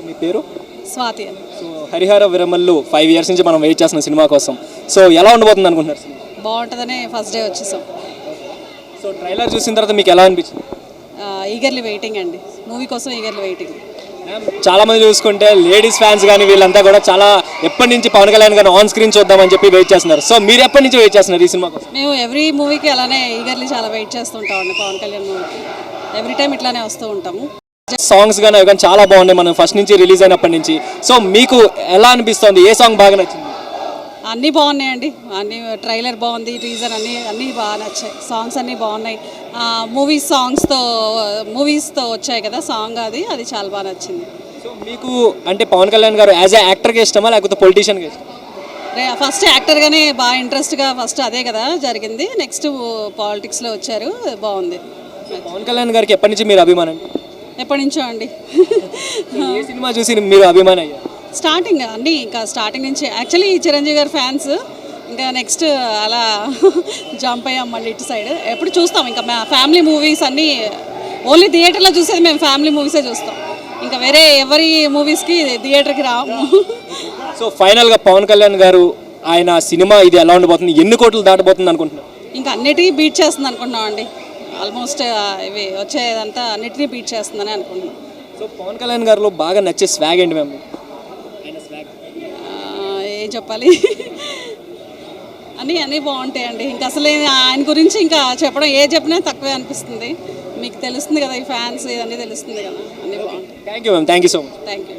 మీ పేరు? స్వాతి అని. So Harihara Veeramallu 5 years నుంచి మనం వెయిట్ చేస్తున్నాం సినిమా కోసం. సో ఎలా ఉండబోతుంది అనుకుంటున్నారు సినిమా? బాగుంటుందని ఫస్ట్ డే వచ్చేసాం. సో ట్రైలర్ చూసిన తర్వాత మీకు ఎలా అనిపించింది? ఈగర్లీ వెయిటింగ్ అండి, మూవీ కోసం ఈగర్లీ వెయిటింగ్. చాలా మంది చూసుకుంటే లేడీస్ ఫ్యాన్స్ కానీ వీళ్ళంతా కూడా చాలా ఎప్పటి నుంచి పవన్ కళ్యాణ్ గారిని ఆన్ స్క్రీన్ చూద్దామని చెప్పి వెయిట్ చేస్తున్నారు. సో మీరు ఎప్పటి నుంచి వెయిట్ చేస్తున్నారు ఈ సినిమా కోసం? మేము ఎవ్రీ మూవీకి అలానే ఈగర్లీ చాలా వెయిట్ చేస్తుంటామండి. పవన్ కళ్యాణ్ మూవీకి ఎవ్రీ టైం ఇట్లానే వస్తూ ఉంటాము. సాంగ్స్ కానీ అవి కానీ చాలా బాగున్నాయి మనం ఫస్ట్ నుంచి రిలీజ్ అయినప్పటి నుంచి. సో మీకు ఎలా అనిపిస్తుంది? ఏ సాంగ్ బాగా నచ్చింది? అన్నీ బాగున్నాయండి, అన్నీ ట్రైలర్ బాగుంది, టీజర్ అన్నీ బాగా నచ్చాయి. సాంగ్స్ అన్నీ బాగున్నాయి. మూవీస్తో వచ్చాయి కదా సాంగ్, అది చాలా బాగా నచ్చింది. సో మీకు అంటే పవన్ కళ్యాణ్ గారు యాజ్ ఏ యాక్టర్గా ఇష్టమా లేకపోతే పొలిటీషియన్గా ఇష్టమా? ఫస్ట్ యాక్టర్గానే బాగా ఇంట్రెస్ట్గా ఫస్ట్ అదే కదా జరిగింది. నెక్స్ట్ పాలిటిక్స్లో వచ్చారు, బాగుంది. పవన్ కళ్యాణ్ గారికి ఎప్పటి నుంచి మీరు అభిమానం? ఎప్పటి నుంచో అండి. ఏ సినిమా చూసి మీరు అభిమానం అయ్యారు? స్టార్టింగ్ అన్నీ, ఇంకా స్టార్టింగ్ నుంచి యాక్చువల్లీ చిరంజీవి గారి ఫ్యాన్స్. ఇంకా నెక్స్ట్ అలా జంప్ అయ్యాం మళ్ళీ ఇటు సైడ్. ఎప్పుడు చూస్తాం ఇంకా ఫ్యామిలీ మూవీస్ అన్నీ, ఓన్లీ థియేటర్లో చూసేది మేము ఫ్యామిలీ మూవీసే చూస్తాం. ఇంకా వేరే ఎవరి మూవీస్కి థియేటర్కి రాము. సో ఫైనల్గా పవన్ కళ్యాణ్ గారు ఆయన సినిమా ఇది ఎలా ఉండబోతుంది? ఎన్ని కోట్లు దాటబోతుంది అనుకుంటున్నారు? ఇంకా అన్నిటికీ బీట్ చేస్తుంది అనుకుంటున్నాం అండి. ఆల్మోస్ట్ ఇవి వచ్చేదంతా అన్నిటినీ బీట్ చేస్తుందని అనుకుంటున్నాం. సో పవన్ కళ్యాణ్ గారిలో బాగా నచ్చే స్వాగ్ ఏంటి మ్యామ్? ఏం చెప్పాలి, అన్నీ బాగుంటాయండి. ఇంకా అసలు ఆయన గురించి ఇంకా చెప్పడం ఏ చెప్పినా తక్కువే అనిపిస్తుంది. మీకు తెలుస్తుంది కదా, ఈ ఫ్యాన్స్ ఇవన్నీ తెలుస్తుంది కదా, అన్నీ బాగుంటాయి. Thank you ma'am, thank you so much. Thank you.